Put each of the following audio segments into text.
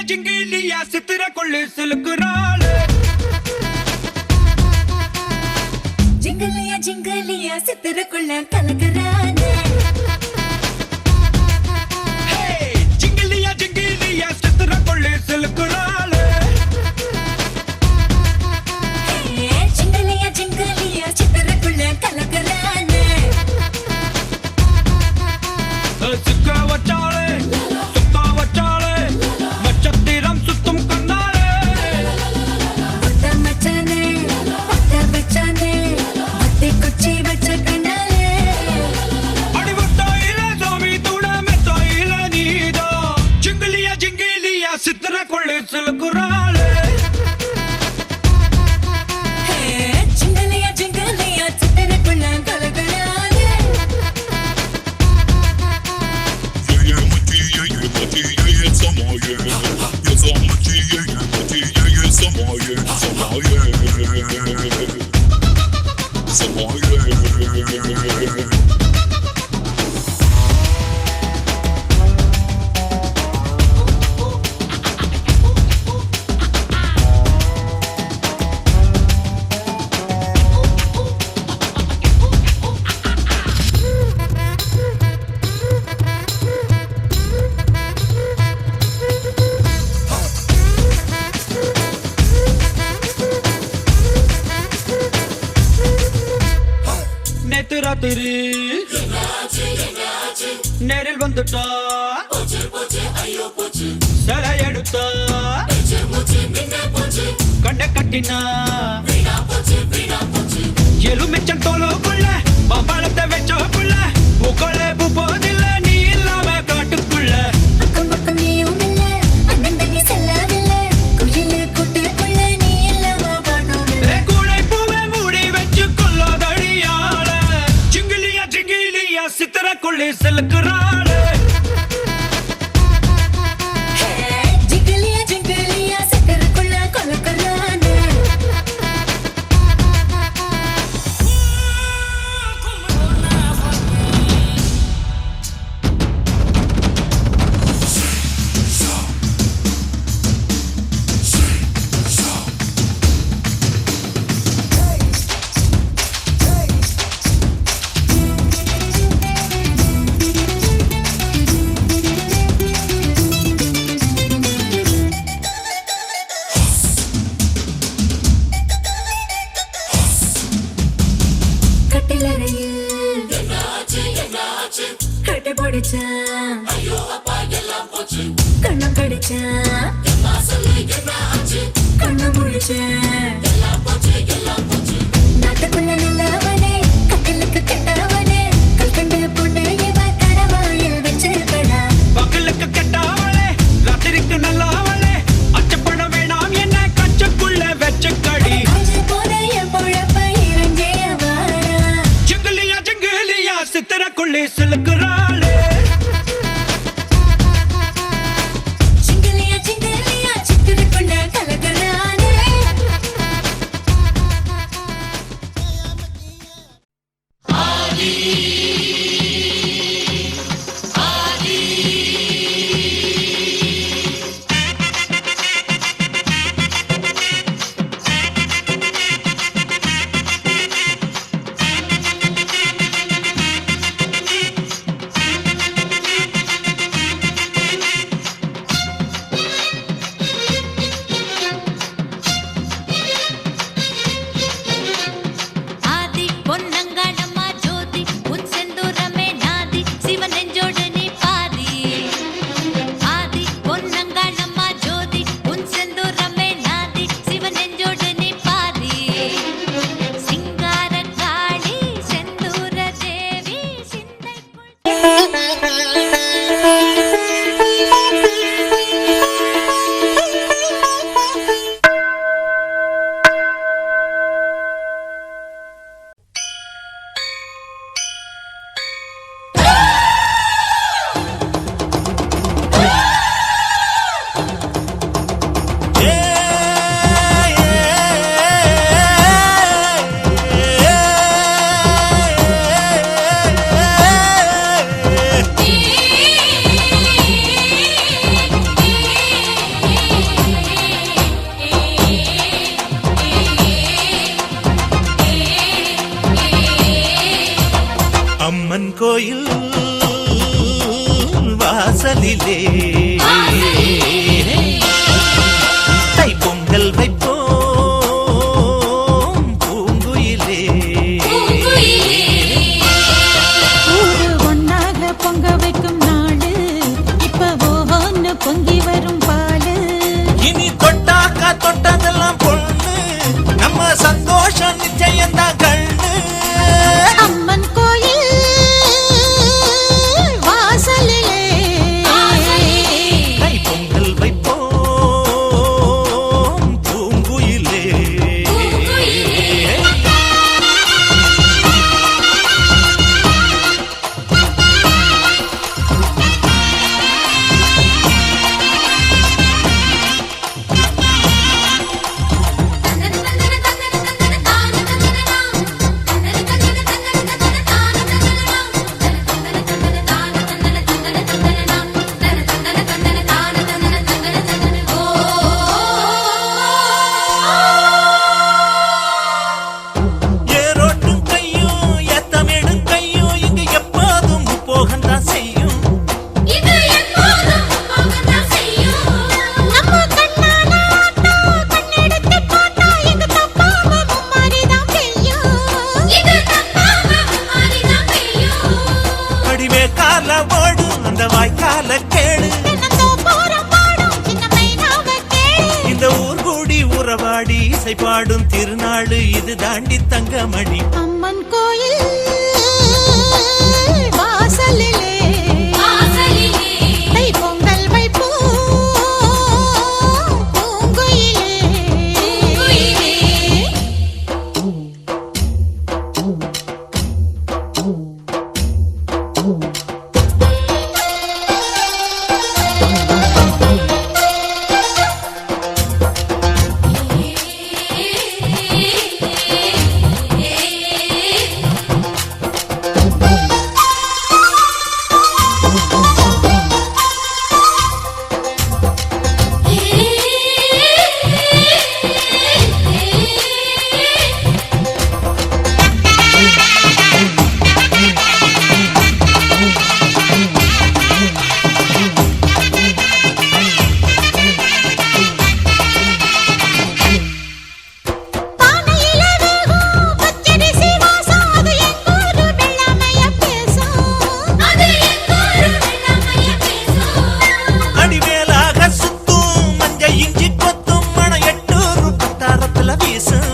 ஜிங்கிலியா சித்திர கொள்ளு சிலுக்குறாள் ஜிங்கிலியா ஜிங்கிலியா சித்திர கொள்ள கலக்குறானே ஜிங்கிலியா ஜிங்கிலியா சித்திர கொள்ளு சிலுக்குறாள் ஜிங்கிலியா ஜிங்கிலியா சித்திர கொள்ள கலக்குறானே சிக்க வச்சாளே சுத்தா வச்சாளே நட்சத்திரம் சுத்தும் கண்ணாளே ஒட்ட மச்சானே ஒட்ட வச்சானே ஒட்டி குச்சி வச்ச கண்ணாலே அடிவட்டாயில சாமி துண மெத்தாயில நீதா ஜிங்கிலியா ஜிங்கிலியா சித்திர கொள்ளு சிலுக்குறாள் ஜிங்கிலியா ஜிங்கிலியா சித்திர கொள்ள கலக்குறானே நேத்து ராத்திரி நேரில் வந்துட்டா சிலை எடுத்தா கண்ட கட்டினா எலுமிச்சம் தோலுக்குள்ள பம்பளத்தை வச்சோக்குள்ள பூக்களே பூ போதில்ல நீ இல்லாம காட்டுக்குள்ள அக்கம் பக்கம் நீயும் இல்ல அண்ணன் தண்ணி செல்லவில்ல குயிலு கூட்டுக்குள்ள நீ இல்லாம பாடவில்லை கூடை பூவை மூடி வச்சு கொள்ளாதடியாள ஜிங்கிலியா ஜிங்கிலியா சித்திர கொள்ளி செலுக்குறாள் ஜிங்கிலியா ஜிங்கிலியா சித்திர கொள்ள கலக்குறானே கட்டிலறையில் கட்டி பிடிச்சான் கண்ணம் கடிச்சான் கண்ணு முழிச்சேன் நாட்டுக்குள்ள நல்லவனே கட்டிலுக்கு கெட்டவனே கல்கண்டு பொண்ணு இவ கடவாயில் வச்சிருக்கடா பகலுக்கு கெட்டவளே ராத்திரிக்கு நல்லவளே அச்சப்பட வேணாம் என்ன கச்சக்குள்ள வச்ச கடி காஞ்சு போன என் பொழப்ப இறங்கிய வாடா ஜிங்கிலியா ஜிங்கிலியா சித்திர கொள்ளி சிலுக்குறாள் ஜிங்கிலியா ஜிங்கிலியா சித்திர கொள்ள கலக்குறானே அம்மன் கோயில் வாசலிலே தைப்பொங்கல் வைப்போம் பூங்குயிலே. ஊரு ஒன்னாக பொங்க வைக்கும் நாடு இப்ப ஒவ்வொன்னு பொங்கி வரும் பாலு. இனி தொட்டாக்கா தொட்டதெல்லாம் பொண்ணு நம்ம சந்தோஷம் நிச்சயம்தான் கண்ணு. அம்மன் கோயில் வாசலிலே தைப்பொங்கல் வைப்போம் பூங்குயிலே. ஏரோட்டும் கையும் ஏத்தமிடும் கையும் இங்கு எப்போதும் போகத்தான் செய்யும். நம்ம கண்ணான ஆட்டம் கண்ணெடுத்து பார்த்தா எங்க தப்பாம மும்மாரிதான் பெய்யும். அடிவே கால ஓடும் அந்த வாய்க்கால கேடு. தென்னந்தோப்புறம் பாடும் சின்ன மைனாவை கேளு. இந்த ஊர் கூடி உறவாடி இசை பாடும் திருநாள் இது தாண்டி தங்கமணி. அம்மன் கோயில் வாசலிலே தைப்பொங்கல் வைப்போம் பூங்குயிலே. பானையில வேகும் பச்சரிசி வாசம் அது எங்கூரு வெள்ளாமைய பேசும். அடிவேலாக சுத்தும் மஞ்ச இஞ்சி கொத்தும் மண எட்டூர் பத்தாரத்துல வீசும்.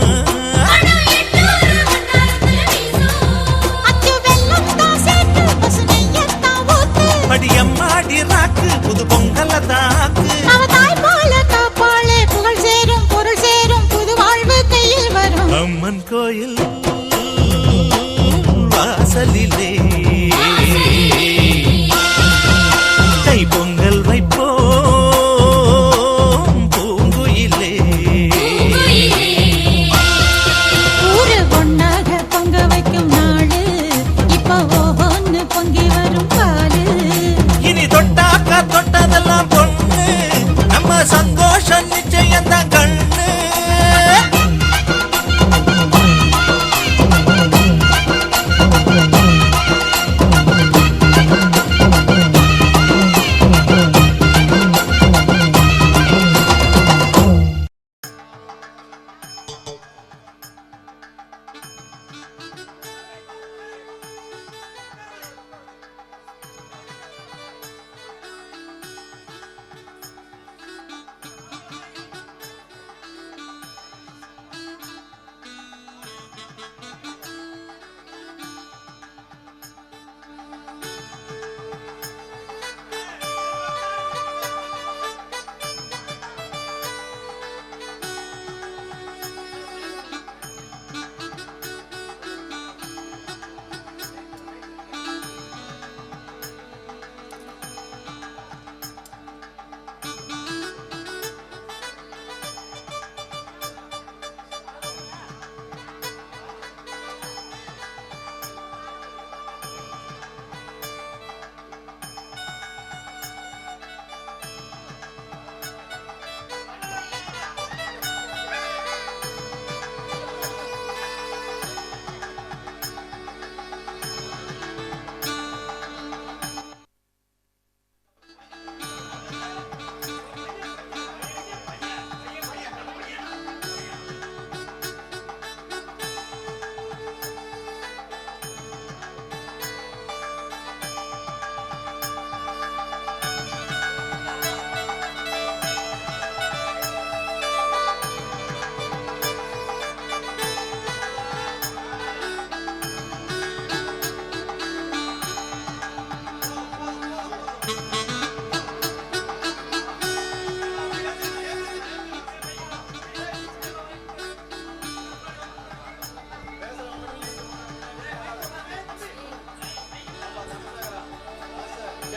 அச்சு வெல்லத்தான் சேர்த்து பசு நெய்யத்தான் ஊத்து. படியம்மாடி ராக்கு புது பொங்கல தாக்கு. அவ தாய் போல காப்பாளே புகழ் சேரும் பொருள் சேரும் புது வாழ்வு கையில் வரும். அம்மன் கோயில் வாசலிலே தைப்பொங்கல் வைப்போம் பூங்குயிலே. ஊரு ஒன்னாக பொங்க வைக்கும் நாடு இப்ப ஒவ்வொன்னு பொங்கி வரும் பாலு. இனி தொட்டாக்கா தொட்டதெல்லாம் பொண்ணு நம்ம சந்தோஷம் நிச்சயம்தான் கண்ணு.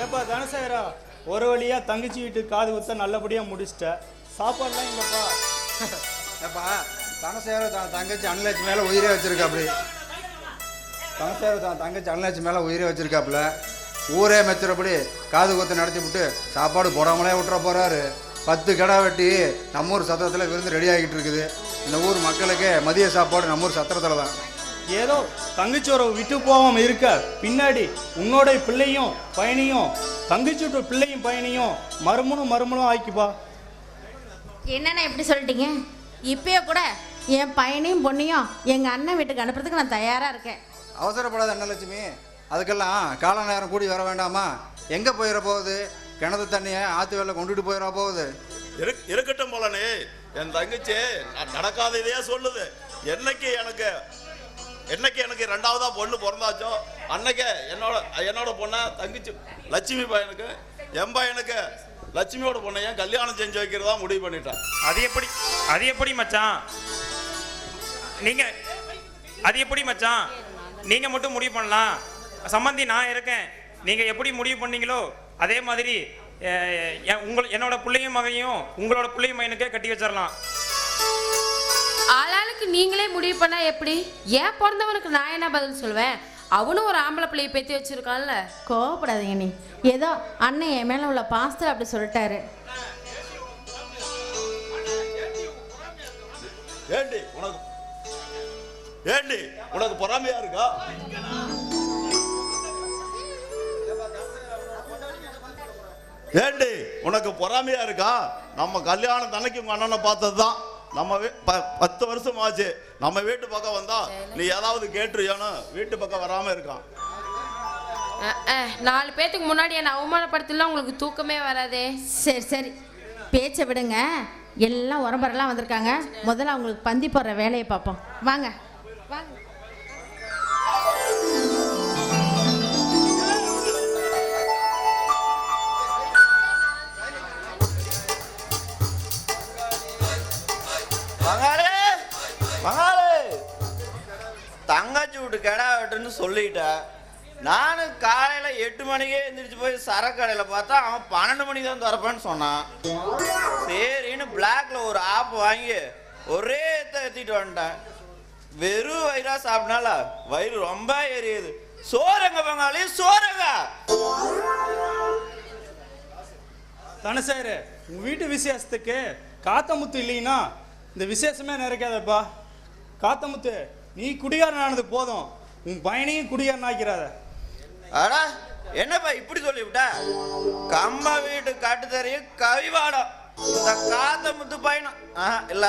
ஏப்பா தனசேகரா, ஒரு வழியா தங்கச்சி வீட்டுக்கு காது குத்த நல்லபடியா முடிச்சிட்ட. சாப்பாடுலாம் இல்லப்பா. ஏப்பா தனசேகர தான் தங்கச்சி அன்னலட்சுமி மேலே உயிரே வச்சிருக்காப்படி. தனசேகர தான் தங்கச்சி அன்னலட்சுமி மேலே உயிரே வச்சிருக்காப்புல. ஊரே மெச்சுறபடி காது குத்து நடத்தி விட்டு சாப்பாடு போடாமலே விட்டுற போகிறாரு. 10 கடை வெட்டி நம்ம ஊர் சத்திரத்தில் விருந்து ரெடி ஆகிட்டு இருக்குது. இந்த ஊர் மக்களுக்கு மதிய சாப்பாடு நம்ம ஊர் சத்திரத்தில் தான். ஏதோ தங்கச்சி உறவு விட்டு போகாம இருக்க பின்னாடி உன்னோட பிள்ளையும் பையனையும் தங்கச்சி விட்டு பிள்ளையும் பையனையும் மறுமணும் ஆக்கிப்பா. என்னண்ணா எப்படி சொல்லிட்டீங்க? இப்பயே கூட என் பையனையும் பொண்ணையும் எங்கள் அண்ணன் வீட்டுக்கு அனுப்புறதுக்கு நான் தயாராக இருக்கேன். அவசரப்படாத அன்னலட்சுமி, அதுக்கெல்லாம் கால நேரம் கூடி வர வேண்டாமா? எங்கே போயிட போகுது? கிணத்து தண்ணியை ஆற்று வேலை கொண்டுட்டு போயிட போகுது. இருக்கட்டும் போலனே, என் தங்கச்சி நடக்காததையே சொல்லுது. என்னைக்கு எனக்கு 2ஆவதா பொண்ணு பிறந்தாச்சோ அன்னைக்கு என்னோட பொண்ணை தங்கச்சி லட்சுமி பையனுக்கு என் பையனுக்கு லட்சுமியோட பொண்ணை ஏன் கல்யாணம் செஞ்சு வைக்கிறதா முடிவு பண்ணிட்டான். அது எப்படி மச்சான்? நீங்க மட்டும் முடிவு பண்ணலாம். சம்பந்தி நான் இருக்கேன். நீங்க எப்படி முடிவு பண்ணீங்களோ அதே மாதிரி என்னோட பிள்ளையும் மகையும் உங்களோட பிள்ளையும் மகனுக்கே கட்டி வச்சிடலாம். ஆளாளுக்கு நீங்களே முடிவு பண்ணா எப்படி? ஏன் பிறந்தவனுக்கு நான் என்ன பதில் சொல்வேன்? அவனும் ஒரு ஆம்பளை பிள்ளையை பேத்தி வச்சிருக்கான்ல. கோவப்படாதீங்க நீ. ஏதோ அண்ணன் என் மேலே உள்ள பாசத்தில் அப்படி சொல்லிட்டாரு. ஏண்டி உனக்கு பொறாமையா இருக்கா? ஏண்டி உனக்கு பொறாமையா இருக்கா? நம்ம கல்யாணம் தன்னைக்கு உங்க அண்ணனை பார்த்ததுதான். நம்ம 10 வருஷம் ஆச்சு. நம்ம வீட்டு பக்கம் வந்தா நீ ஏதாவது கேட்டுறியானு வீட்டு பக்கம் வராம இருக்கான். 4 பேத்துக்கு முன்னாடி என்ன அவமானப்படுத்தலாம் உங்களுக்கு தூக்கமே வராதே. சரி பேச்சை விடுங்க. எல்லாம் உரம்பரெல்லாம் வந்திருக்காங்க. முதல்ல அவங்களுக்கு பந்தி போடுற வேலையை பார்ப்போம். வாங்க வாங்க. தங்கச்சி விட்டு கிடா வெட்டுன்னு சொல்லிட்டேன். நானும் காலையில் 8 மணிக்கே எந்திரிச்சு போய் சரக்கடையில் பார்த்தா அவன் 12 மணிக்கு தான் திறப்பேன்னு சொன்னான். சரின்னு பிளாக்ல ஒரு ஆப் வாங்கி ஒரே ஏற்றிட்டு வந்துட்டேன். வெறும் வயிறா சாப்பிட்னால வயிறு ரொம்ப எரியுது. சோறங்க பங்காளி சோறங்க. தனசேகர, உங்க வீட்டு விசேஷத்துக்கு காத்தமுத்து இல்லைன்னா இந்த விசேஷமே நிறைக்காதப்பா. காத்தமுத்து, நீ குடிகாரன் ஆனது போதும், உன் பையனையும் குடிகாரன் ஆக்கிறாத. அடா என்னப்பா இப்படி சொல்லிவிட்ட? கம்ம வீட்டு கட்டுத்தறியும் கவிவாடம் இந்த காத்தமுத்து பையனும் இல்ல.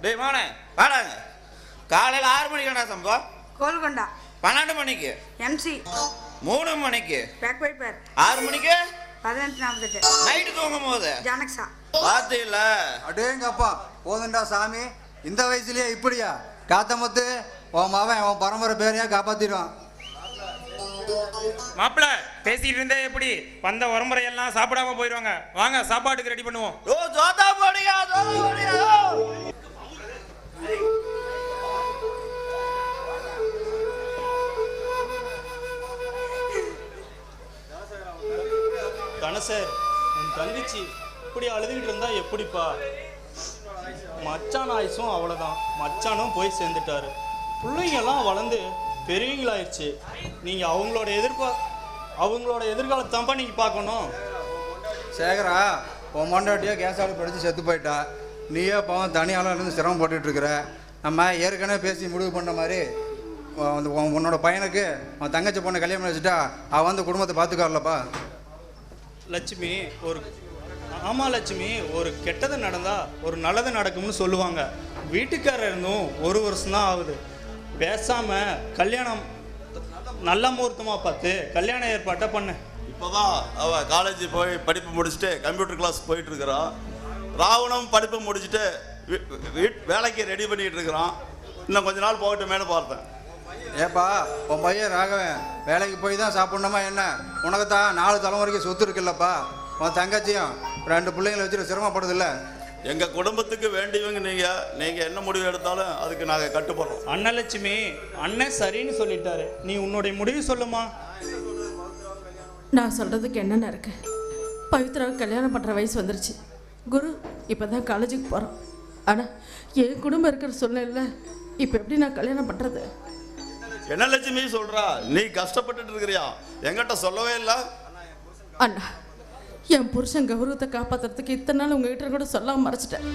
டேய் மோனே வாடாங்க. காலையில் 6 மணிக்கு என்ன சம்பவம்? கோல்கொண்டா. 12 மணிக்கு எம்சி. 3 மணிக்கு பேக் வைப்பர். 6 மணிக்கு 18:48. நைட்டு தூங்கும் போது ஜானக்ஸா. பார்த்து இல்ல. அடேங்கப்பா, போதுண்டா சாமி. இந்த வயசுலயே இப்படியா? காத்தமுத்து, உன் மவன் உன் பரம்பரை பேரையா காப்பாத்திடுவான். மாப்பிள்ள பேசிட்டு இருந்தே எப்படி வந்த உரமுறையெல்லாம் சாப்பிடாம போயிடுவாங்க. வாங்க சாப்பாட்டுக்கு ரெடி பண்ணுவோம். ஓ ஜோதா போடியா ஜோதா போடியா. தனசேகர், உன் தங்கச்சி இப்படி அழுதுகிட்டு இருந்தா எப்படிப்பா? மச்சான் ஆயுசும் அவ்வளோதான். மச்சானும் போய் சேர்ந்துட்டாரு. பிள்ளைங்கெல்லாம் வளர்ந்து பெரியவங்களாயிடுச்சு. நீங்கள் அவங்களோட எதிர்காலத்தான்ப்பா நீங்கள் பார்க்கணும். சேகரா, உன் மண்டாட்டியோ கேஸாடு படித்து செத்து போயிட்டா. நீயே பாவம் தனியால் இருந்து சிரமம் போட்டுட்ருக்குற. நம்ம ஏற்கனவே பேசி முடிவு பண்ண மாதிரி உன்னோட பையனுக்கு அவன் தங்கச்சி பொண்ணை கல்யாணம் வச்சுட்டா அவன் வந்து குடும்பத்தை பார்த்துக்காரலப்பா. லட்சுமி, ஆமாம் லட்சுமி, ஒரு கெட்டது நடந்தால் ஒரு நல்லது நடக்கும்னு சொல்லுவாங்க. வீட்டுக்காரர் இருந்தும் 1 வருஷம்தான் ஆகுது. பேசாமல் கல்யாணம் நல்ல முகூர்த்தமாக பார்த்து கல்யாண ஏற்பாட்டை பண்ண. இப்போதான் அவள் காலேஜ் போய் படிப்பு முடிச்சுட்டு கம்ப்யூட்டர் கிளாஸ் போயிட்டு இருக்கிறான். ராவணம் படிப்பு முடிச்சுட்டு வேலைக்கு ரெடி பண்ணிட்டு இருக்கிறான். இன்னும் கொஞ்ச நாள் போகட்டுமேனு பார்த்தேன். ஏப்பா, உன் பையன் ராகவன் வேலைக்கு போய் தான் சாப்பிட்ணுமா என்ன? உனக்கு தான் 4 தலைமுறைக்கு சொத்து இருக்குல்லப்பா. உன் தங்கச்சியும் 2 பிள்ளைங்களை வச்சுட்டு சிரமப்படுதில்ல. எங்கள் குடும்பத்துக்கு வேண்டியவங்க நீங்கள் என்ன முடிவு எடுத்தாலும் அதுக்கு நாங்கள் கட்டுப்படுறோம். அண்ணலட்சுமி, அண்ணன் சரின்னு சொல்லிட்டாரு. நீ உன்னுடைய முடிவு சொல்லுமா. நான் சொல்கிறதுக்கு என்னென்ன இருக்கு? பவித்ராவுக்கு கல்யாணம் பண்ணுற வயசு வந்துருச்சு. குரு இப்போ தான் காலேஜுக்கு போகிறான். ஆனால் என் குடும்பம் இருக்கிற சூழ்நிலை இப்போ எப்படி நான் கல்யாணம் பண்ணுறது? என்ன லட்சுமி சொல்றா? நீ கஷ்டப்பட்டுட்டு இருக்கிறியா? என்கிட்ட சொல்லவே இல்லை. அண்ணா, என் புருஷன் கௌரவத்தை காப்பாற்றுறதுக்கு இத்தனை நாள் உங்ககிட்ட கூட சொல்லாமல் மறைச்சிட்டேன்.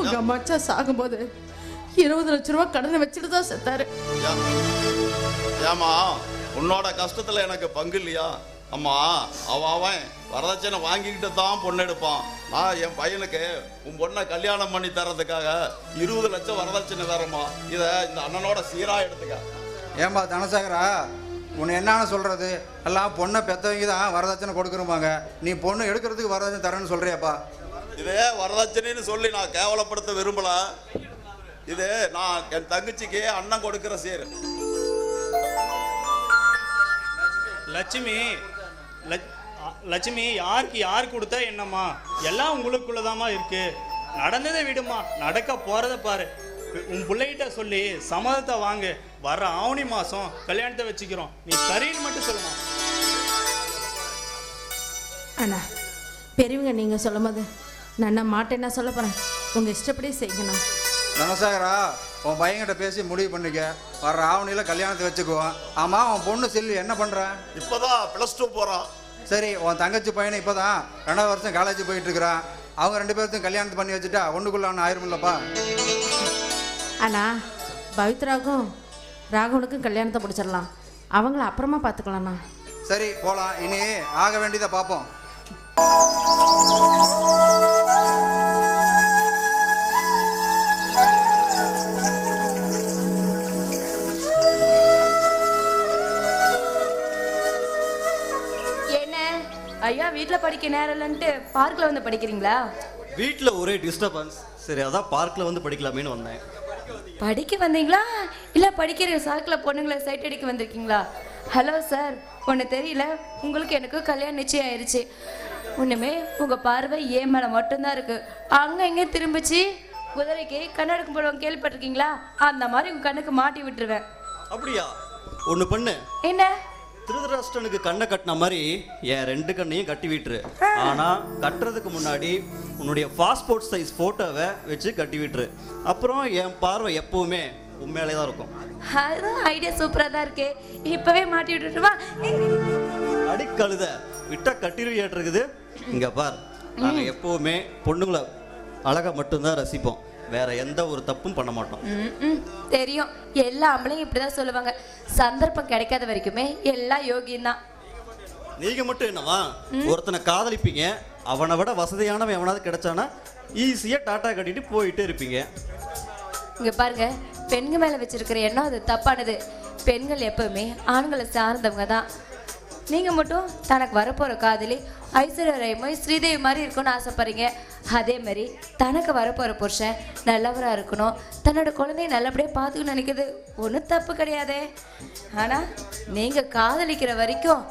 உங்கள் மச்சா சாகும்போது 20 லட்ச ரூபா கடனை வச்சுட்டு தான் செத்தாரு. ஏமா உன்னோட கஷ்டத்துல எனக்கு பங்கு இல்லையா? அம்மா அவன் வரதட்சணை வாங்கிக்கிட்டு தான் பொண்ணு எடுப்பான். நான் என் பையனுக்கு உன் பொண்ணை கல்யாணம் பண்ணி தரதுக்காக 20 லட்சம் வரதட்சணை தரமா. இதை இந்த அண்ணனோட சீரா எடுத்துக்க. ஏன்பா தனசேகரா, உன்னை என்னன்னு சொல்கிறது? எல்லாம் பொண்ணை பெற்றவங்க தான் வரதட்சணை கொடுக்குறோமாங்க. நீ பொண்ணு எடுக்கிறதுக்கு வரதட்சணை தரேன்னு சொல்கிறியாப்பா? இதே வரதட்சணைன்னு சொல்லி நான் கேவலப்படுத்த விரும்பல. இது நான் என் தங்கச்சிக்கு அண்ணன் கொடுக்கிற சீர். லட்சுமி யாருக்கு யார் கொடுத்தா என்னம்மா? எல்லாம் உங்களுக்குள்ளதாம்மா இருக்கு. நடந்ததை விடுமா, நடக்க போறத பாரு. உன் பிள்ளைகிட்ட சொல்லி சம்மதத்தை வாங்கு. வர்ற ஆவணி மாசம் கல்யாணத்தை வச்சுக்கிறோம். நீ சரின்னு மட்டும் சொல்லுமா. அண்ணா, பெரியவங்க நீங்கள் சொல்லும் போது நான் மாட்டேன்னா சொல்ல போகிறேன். உங்கள் இஷ்டப்படி செய்யணும். தனசேகரா, உன் பையன்கிட்ட பேசி முடிவு பண்ணிக்க. வர்ற ஆவணியில் கல்யாணத்தை வச்சுக்குவான். ஆமாம், உன் பொண்ணு செல்வி என்ன பண்ணுறான்? இப்போதான் +2 போகிறான். சரி, உன் தங்கச்சி பையனை இப்போ தான் 2வது வருஷம் காலேஜ் போயிட்டு இருக்கிறான். அவங்க 2 பேர்த்தையும் கல்யாணத்தை பண்ணி வச்சுட்டா ஒன்றுக்குள்ள ஒன்று ஆயிரும் இல்லைப்பா? அண்ணா, பவித்ராவுக்கும் ராகவனுக்கும் கல்யாணத்தை பிடிச்சிடலாம். அவங்கள அப்புறமா பார்த்துக்கலாண்ணா. சரி, போகலாம். இனி ஆக வேண்டியதை பார்ப்போம். ஐயா வீட்டில் படிக்க நேரம் இல்லைன்ட்டு பார்க்கில் வந்து படிக்கிறீங்களா? வீட்டில் ஒரே டிஸ்டர்பன்ஸ். சரி, அதான் பார்க்கில் வந்து படிக்கலாமேன்னு வந்தேன். படிக்க வந்தீங்களா இல்லை படிக்கிற சாக்கில் பொண்ணுங்களை சைட் அடிக்க வந்திருக்கீங்களா? ஹலோ சார், ஒன்று தெரியல, உங்களுக்கு எனக்கு கல்யாணம் நிச்சயம் ஆயிடுச்சு. ஒன்றுமே உங்கள் பார்வை ஏன் மேலே மட்டும்தான் இருக்குது. அங்கே எங்கே திரும்பிச்சு குதிரைக்கு கண்ணெடுக்கும் போடுவாங்க, கேள்விப்பட்டிருக்கீங்களா? அந்த மாதிரி உங்கள் கண்ணுக்கு மாட்டி விட்டுருவேன். அப்படியா? ஒன்று பண்ணு. என்ன? திருதராஷ்டிரனுக்கு கண்ணை கட்டின மாதிரி என் 2 கண்ணையும் கட்டி விட்டுரு. ஆனால் கட்டுறதுக்கு முன்னாடி உன்னுடைய பாஸ்போர்ட் சைஸ் ஃபோட்டோவை வச்சு கட்டி விட்டுரு. அப்புறம் என் பார்வை எப்பவுமே உண்மையிலே தான் இருக்கும். அதுதான் ஐடியா சூப்பராக தான் இருக்கு. இப்போவே மாட்டி விட்டுருவா. அடிக்கழுத விட்டா கட்டிருவியாட்டு இருக்குது. இங்கே பார், நாங்கள் எப்பவுமே பொண்ணுங்களை அழகை மட்டும்தான் ரசிப்போம். வேற எந்த ஒரு தப்பும் பண்ண மாட்டோம். தெரியும், எல்லா ஆம்பளையும் இப்படிதான் சொல்லுவாங்க. சந்தர்ப்பம் கிடைக்காத வரைக்குமே எல்லாம் யோகியம் தான். நீங்க மட்டும் என்னவா, ஒருத்தனை காதலிப்பீங்க, அவனை விட வசதியானவன் எவனாவது கிடைச்சானா ஈஸியா டாட்டா கட்டிட்டு போயிட்டே இருப்பீங்க. இங்க பாருங்க, பெண்கள் மேல வச்சிருக்கிற எண்ணம் அது தப்பானது. பெண்கள் எப்பவுமே ஆண்களை சார்ந்தவங்க தான். நீங்க மட்டும் தனக்கு வரப்போற காதலி ஐஸ்வர்யா ராய் ஸ்ரீதேவி மாதிரி இருக்கணும்னு ஆசைப்படுறீங்க. அதே மாதிரி தனக்கு வரப்போற புருஷன் நல்லவராக இருக்கணும், தன்னோட குழந்தைய நல்லபடியாக பார்த்துக்கணும்னு நினைக்கிறது ஒன்றும் தப்பு கிடையாதே. ஆனால் நீங்கள் காதலிக்கிற வரைக்கும்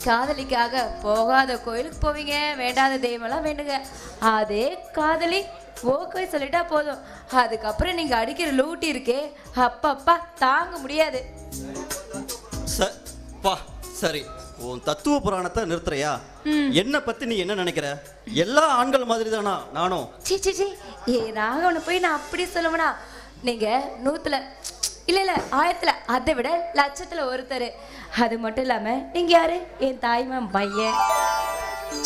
காதலிக்காக போகாத கோயிலுக்கு போவீங்க, வேண்டாத தெய்வம்லாம் வேண்டுங்க. அதே காதலி ஓகே சொல்லிட்டா போதும், அதுக்கப்புறம் நீங்கள் அடிக்கிற லூட்டி இருக்கே அப்பப்பா தாங்க முடியாது. சரி, உன் தத்துவ புராணத்தை நிறுத்துறியா? என்ன பத்தி நீ என்ன நினைக்கிற? எல்லா ஆண்கள் மாதிரி தானா நானும்? சி ஏ ராகவனை போய் நான் அப்படி சொல்லுவேனா? நீங்க 100ல் இல்ல 1000ல் அதை விட லட்சத்துல ஒருத்தர். அது மட்டும் இல்லாம நீங்க யாரு? என் தாய்மாமன் பையன்.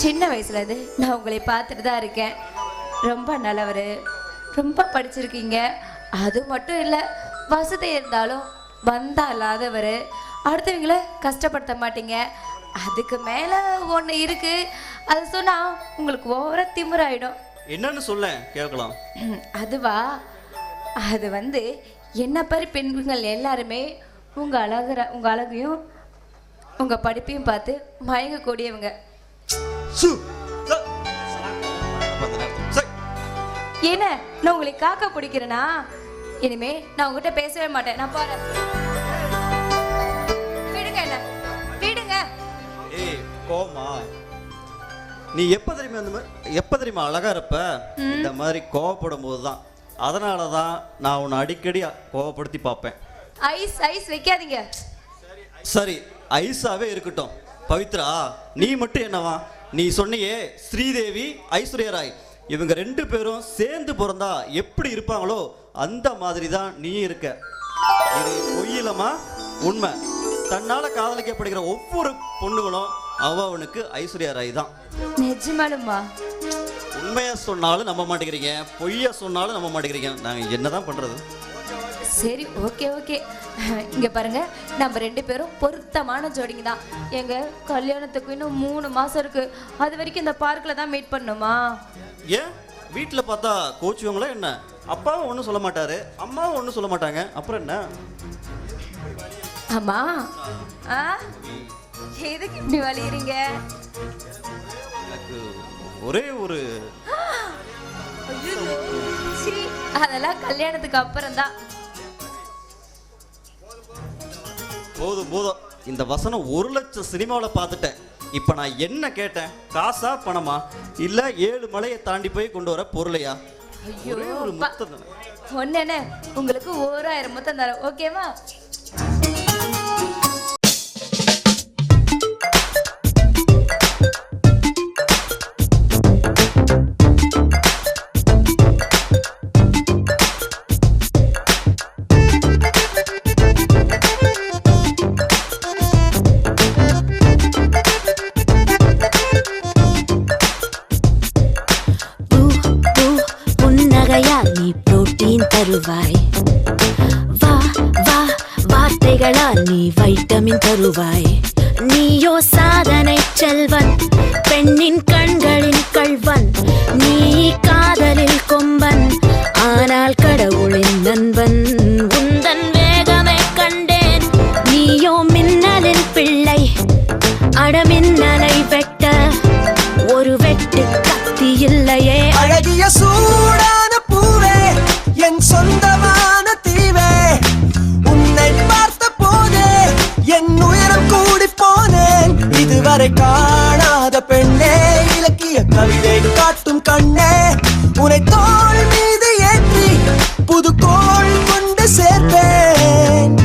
சின்ன வயசுல இருந்து நான் உங்களை பார்த்துட்டு தான் இருக்கேன். ரொம்ப நல்லவர், ரொம்ப படிச்சிருக்கீங்க. அது மட்டும் இல்லை, வசதி இருந்தாலும் வந்தா இல்லாதவர், அடுத்தவங்கள கஷ்டப்படுத்த மாட்டீங்க. அதுக்கு மேலே ஒன்று இருக்கு, அது சொன்னால் உங்களுக்கு ஓவர திமிராயிடும். என்னன்னு சொல்ல கேட்கலாம். அதுவா, அது வந்து என்ன மாதிரி பெண்கள் எல்லாருமே உங்கள் அழகையும் உங்கள் படிப்பையும் பார்த்து மயங்கக்கூடியவங்க. என்ன, நான் உங்களை காக்க பிடிக்கிறேனா? இனிமே நான் உங்ககிட்ட பேசவே மாட்டேன். நான் போறேன். விடுங்க, என்ன விடுங்க. ஏய் கோமா, நீ எப்ப தெரியுமா அழகா இருப்ப? இந்த மாதிரி கோவப்படும் போதுதான். அதனாலதான் நான் உன்னை அடிக்கடி கோவப்படுத்தி பார்ப்பேன். ஐஸ் வைக்காதீங்க. சரி, ஐஸாவே இருக்கட்டும். பவித்ரா, நீ மட்டும் என்னவா? நீ சொன்னியே ஸ்ரீதேவி, ஐஸ்வர்யா ராய், இவங்க 2 பேரும் சேர்ந்து பிறந்தா எப்படி இருப்பாங்களோ அந்த மாதிரி தான் நீ இருக்க. இது பொய்யிலமா உண்மை. தன்னால காதலிக்கப்படுகிற ஒவ்வொரு பொண்ணுகளும் அவனுக்கு ஐஸ்வர்யா ராய் தான். நிஜமாலுமா? உண்மையா சொன்னாலும் நம்ப மாட்டேங்கிறீங்க, பொய்யா சொன்னாலும் நம்ப மாட்டேங்கிறீங்க. நாங்கள் என்னதான் பண்றது? சரி, ஓகே ஓகே. இங்க பாருங்க, நம்ம 2 பேரும் பொருத்தமான ஜோடிங்க தான். எங்க கல்யாணத்துக்கு இன்னும் 3 மாசம் இருக்கு. அது வரைக்கும் இந்த பார்க்ல தான் மீட் பண்ணுமா? ஏன் வீட்டில் பார்த்தா கோச்சுவங்களா என்ன? அப்பாவும் ஒன்றும் சொல்ல மாட்டாரு, அம்மாவும் ஒன்றும் சொல்ல மாட்டாங்க, அப்புறம் என்ன? அம்மா, எதுக்கு இப்படி வலியுறீங்க? எனக்கு ஒரே ஒரு அதெல்லாம் கல்யாணத்துக்கு அப்புறம் தான். போதும் போதும், இந்த வசனம் 1 லட்சம் சினிமாவில் பார்த்துட்டேன். இப்போ நான் என்ன கேட்டேன்? காசா பணமா, இல்லை 7 மலையை தாண்டி போய் கொண்டு வர பொருளையா? ஒரே ஒரு முத்தம் தானே. ஒன்னு உங்களுக்கு 1000 முத்தம் தரேன், ஓகேவா? நீ புரோட்டீன் தருவாய், வா வா வார்த்தைகளால் நீ வைட்டமின் தருவாய். நீயோ சாதனை செல்வன், பெண்ணின் கண்களின் கள்வன். நீ காதலில் கொம்பன், ஆனால் கடவுளின் நண்பன். உந்தன் வேகமே கண்டேன், நீயோ மின்னலின் பிள்ளை. அடமின்னலை வெட்ட ஒரு வெட்டு கத்தி இல்லையே. அழகிய சூடான பூவே, என் சொந்தமான தீவே, உன்னை பார்த்த போதே என் உயரம் கூடி போனேன். இதுவரை காணாத பெண்ணே, இலக்கிய கவிதை காட்டும் கண்ணே, உன்னை தோள் மீது ஏற்றி புது கோள் கொண்டு சேர்ப்பேன்.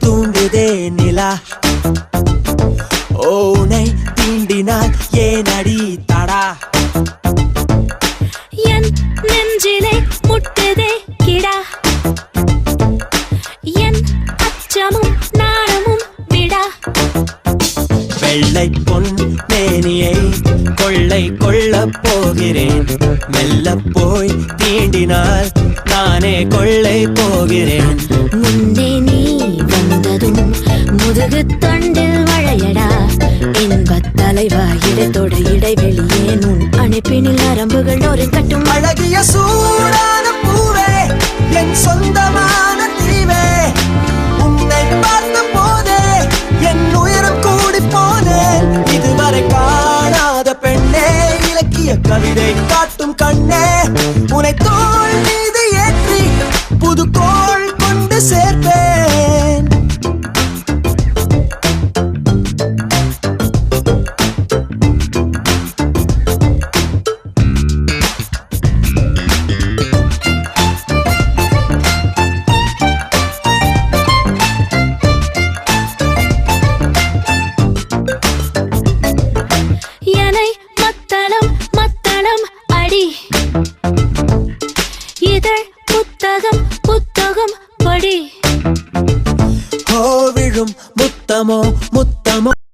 தூண்டுதே நிலா, ஓனை தீண்டினால் ஏன் அடி தடா? என் நெஞ்சிலே முட்டுதே கிடா, என் அச்சமும் நாணமும் விடா. வெள்ளை பொன் மேனியை கொள்ளை கொள்ளப் போகிறேன். மெல்ல போய் தீண்டினால் நானே கொள்ளை போகிறேன். முன்னே நீ வந்ததும் முதுகு தண்டில் வளையடா. இன்பத் தலைவா இடத்தோட இடைவெளியே உன் அணைப்பினில் நரம்புகள் ஒரு கட்டும். அழகிய சூடான பூவே, என் சொந்தமான தீவே, உன்னை பார்த்த போதே என் உயரம் கூடி போனேன். இதுவரை காணாத பெண்ணே, இலக்கிய கவிதை காட்டும் கண்ணே, உன்னை தோள் மீது ஏற்றி புது கோள் கொண்டு சேர்ப்பேன். என்னை மத்தளம் மத்தளம் அடி, இதழ் புத்தகம் புத்தகம் படி. விழும் முத்தமோ முத்தமோ